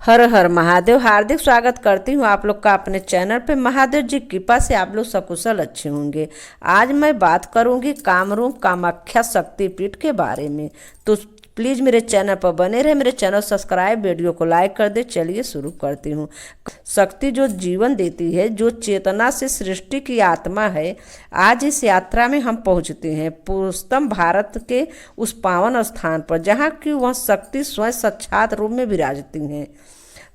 हर हर महादेव। हार्दिक स्वागत करती हूँ आप लोग का अपने चैनल पे। महादेव जी की कृपा से आप लोग सकुशल अच्छे होंगे। आज मैं बात करूँगी कामरूप कामाख्या शक्तिपीठ के बारे में। तो प्लीज़ मेरे चैनल पर बने रहे, मेरे चैनल सब्सक्राइब, वीडियो को लाइक कर दे। चलिए शुरू करती हूँ। शक्ति जो जीवन देती है, जो चेतना से सृष्टि की आत्मा है, आज इस यात्रा में हम पहुँचते हैं पुरुषोत्तम भारत के उस पावन स्थान पर जहाँ की वह शक्ति स्वयं साक्षात रूप में विराजती हैं।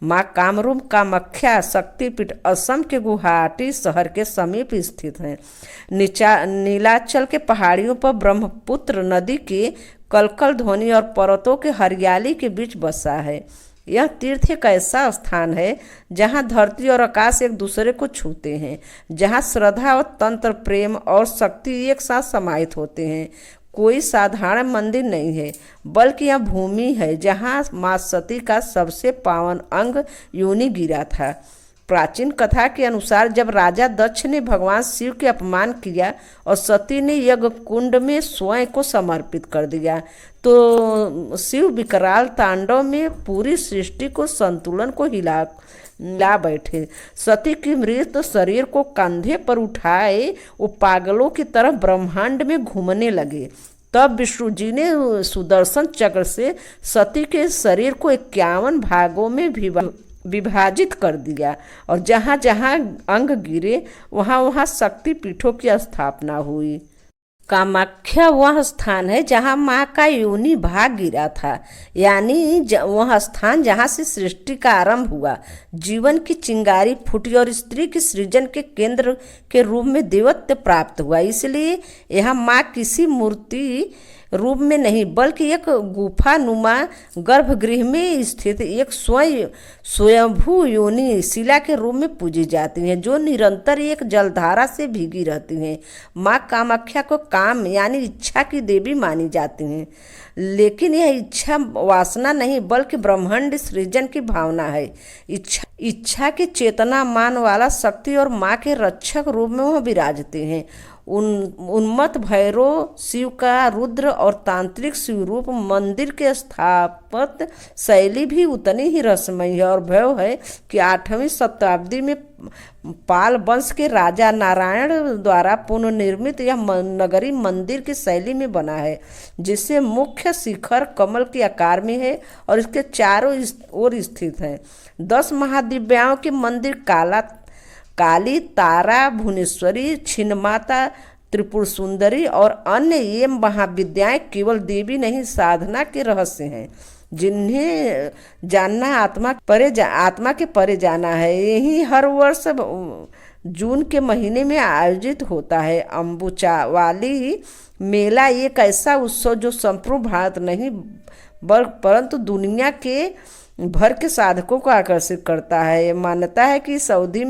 माँ कामरूप कामाख्या शक्तिपीठ असम के गुवाहाटी शहर के समीप स्थित है। नीलाचल के पहाड़ियों पर ब्रह्मपुत्र नदी के कलकल ध्वनि और पर्वतों के हरियाली के बीच बसा है। यह तीर्थ एक ऐसा स्थान है जहाँ धरती और आकाश एक दूसरे को छूते हैं, जहाँ श्रद्धा और तंत्र, प्रेम और शक्ति एक साथ समाहित होते हैं। कोई साधारण मंदिर नहीं है, बल्कि यह भूमि है जहाँ माँ सती का सबसे पावन अंग योनि गिरा था। प्राचीन कथा के अनुसार जब राजा दक्ष ने भगवान शिव के अपमान किया और सती ने यज्ञ कुंड में स्वयं को समर्पित कर दिया, तो शिव विकराल तांडव में पूरी सृष्टि को संतुलन को हिला बैठे। सती की मृत शरीर को कंधे पर उठाए वो पागलों की तरह ब्रह्मांड में घूमने लगे। तब विष्णु जी ने सुदर्शन चक्र से सती के शरीर को 51 भागों में विभाजित कर दिया और जहाँ जहाँ अंग गिरे वहाँ वहाँ शक्तिपीठों की स्थापना हुई। कामाख्या वह स्थान है जहाँ माँ का योनि भाग गिरा था, यानी वह स्थान जहाँ से सृष्टि का आरंभ हुआ, जीवन की चिंगारी फूटी और स्त्री की सृजन के केंद्र के रूप में देवत्व प्राप्त हुआ। इसलिए यह माँ किसी मूर्ति रूप में नहीं, बल्कि एक गुफा नुमा गर्भगृह में स्थित एक स्वयंभू योनि शिला के रूप में पूजी जाती हैं, जो निरंतर एक जलधारा से भीगी रहती हैं। माँ कामाख्या को काम यानी इच्छा की देवी मानी जाती हैं, लेकिन यह इच्छा वासना नहीं, बल्कि ब्रह्मांड सृजन की भावना है। इच्छा की चेतना मान वाला शक्ति और माँ के रक्षक रूप में वह विराजते हैं। उन्मत्त भैरव शिव का रुद्र और तांत्रिक शिव रूप मंदिर के स्थापत्य शैली भी उतनी ही रसमयी है और भव्य है कि 8वीं शताब्दी में पाल वंश के राजा नारायण द्वारा पुनर्निर्मित यह नगरी मंदिर की शैली में बना है, जिससे मुख्य शिखर कमल के आकार में है और इसके चारों ओर स्थित है। 10 महादिव्याओं के मंदिर काली, तारा, भुवनेश्वरी, छिन्नमाता, त्रिपुर सुंदरी और अन्य ये महाविद्याएं केवल देवी नहीं, साधना के रहस्य हैं, जिन्हें जानना आत्मा के परे जाना है। यही हर वर्ष जून के महीने में आयोजित होता है अम्बुचावाली मेला। एक ऐसा उत्सव जो संपूर्ण भारत नहीं परंतु दुनिया के भर के साधकों को आकर्षित करता है। मान्यता है कि इस अवधि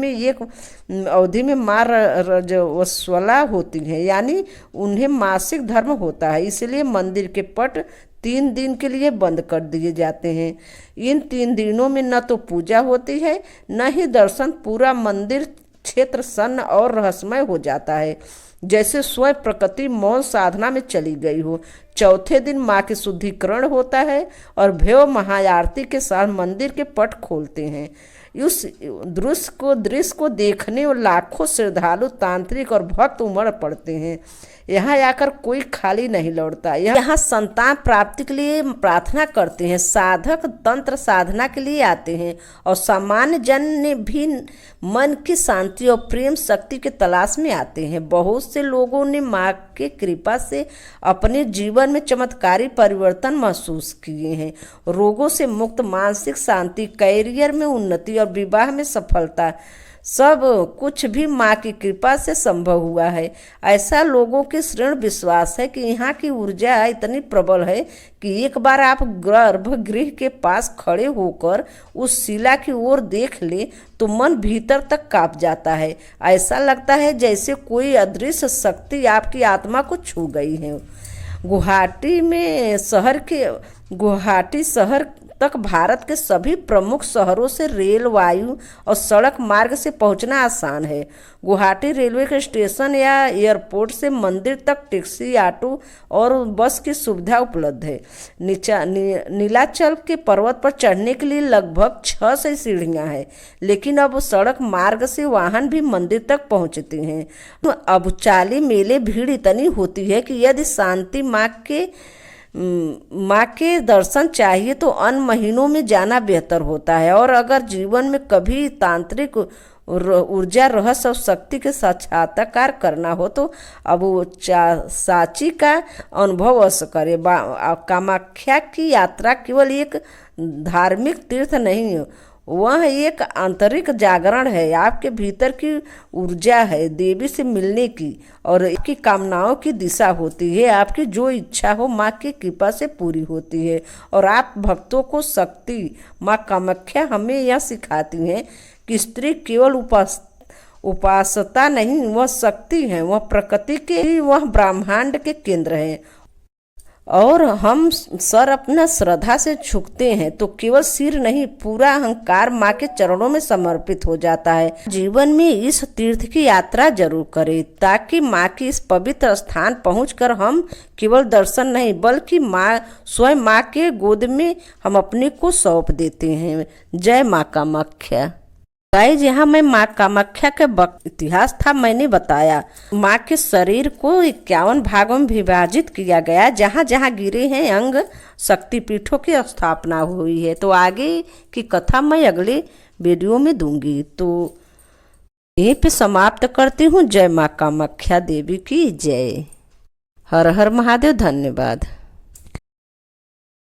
में माँ रजस्वला होती है, यानी उन्हें मासिक धर्म होता है, इसलिए मंदिर के पट 3 दिन के लिए बंद कर दिए जाते हैं। इन 3 दिनों में न तो पूजा होती है, न ही दर्शन। पूरा मंदिर क्षेत्र सन्न और रहस्यमय हो जाता है, जैसे स्वयं प्रकृति मौन साधना में चली गई हो। चौथे दिन माँ के शुद्धिकरण होता है और भव्य महाआरती के साथ मंदिर के पट खोलते हैं। उस दृश्य को देखने और लाखों श्रद्धालु, तांत्रिक और भक्त उमड़ पड़ते हैं। यहाँ आकर कोई खाली नहीं लौटता। यहाँ संतान प्राप्ति के लिए प्रार्थना करते हैं, साधक तंत्र साधना के लिए आते हैं और सामान्य जन भी मन की शांति और प्रेम शक्ति के तलाश में आते हैं। बहुत से लोगों ने माँ की कृपा से अपने जीवन में चमत्कारी परिवर्तन महसूस किए हैं। रोगों से मुक्त, मानसिक शांति, कैरियर में उन्नति और विवाह में सफलता, सब कुछ भी माँ की कृपा से संभव हुआ है। ऐसा लोगों के दृढ़ विश्वास है कि यहाँ की ऊर्जा इतनी प्रबल है कि एक बार आप गर्भगृह के पास खड़े होकर उस शिला की ओर देख ले तो मन भीतर तक कांप जाता है। ऐसा लगता है जैसे कोई अदृश्य शक्ति आपकी आत्मा को छू गई है। गुवाहाटी शहर तक भारत के सभी प्रमुख शहरों से रेल, वायु और सड़क मार्ग से पहुंचना आसान है। गुवाहाटी रेलवे के स्टेशन या एयरपोर्ट से मंदिर तक टैक्सी, ऑटो और बस की सुविधा उपलब्ध है। नीलाचल के पर्वत पर चढ़ने के लिए लगभग 6 से सीढ़ियां हैं, लेकिन अब सड़क मार्ग से वाहन भी मंदिर तक पहुंचते हैं। तो अब चाली मेले भीड़ इतनी होती है कि यदि शांति माँ के दर्शन चाहिए तो अन्य महीनों में जाना बेहतर होता है। और अगर जीवन में कभी तांत्रिक ऊर्जा, रहस्य और शक्ति के साक्षात्कार करना हो तो अब वो सांची का अनुभव अवश्य करे। कामाख्या की यात्रा केवल एक धार्मिक तीर्थ नहीं है, वह एक आंतरिक जागरण है। आपके भीतर की ऊर्जा है देवी से मिलने की और आपकी कामनाओं की दिशा होती है। आपकी जो इच्छा हो माँ की कृपा से पूरी होती है। और आप भक्तों को शक्ति माँ कामाख्या हमें यह सिखाती हैं कि स्त्री केवल उपासता नहीं, वह शक्ति है, वह प्रकृति के, वह ब्रह्मांड के केंद्र है। और हम सर अपना श्रद्धा से झुकते हैं तो केवल सिर नहीं, पूरा अहंकार माँ के चरणों में समर्पित हो जाता है। जीवन में इस तीर्थ की यात्रा जरूर करें ताकि माँ की इस पवित्र स्थान पहुंचकर हम केवल दर्शन नहीं बल्कि स्वयं माँ के गोद में हम अपने को सौंप देते हैं। जय माँ कामाख्या। गाइस, यहाँ मैं माँ कामाख्या के इतिहास था मैंने बताया। माँ के शरीर को 51 भागों में विभाजित किया गया, जहाँ जहाँ गिरे हैं अंग शक्तिपीठों की स्थापना हुई है। तो आगे की कथा मैं अगले वीडियो में दूंगी। तो यहीं पे समाप्त करती हूँ। जय माँ कामाख्या देवी की जय। हर हर महादेव। धन्यवाद।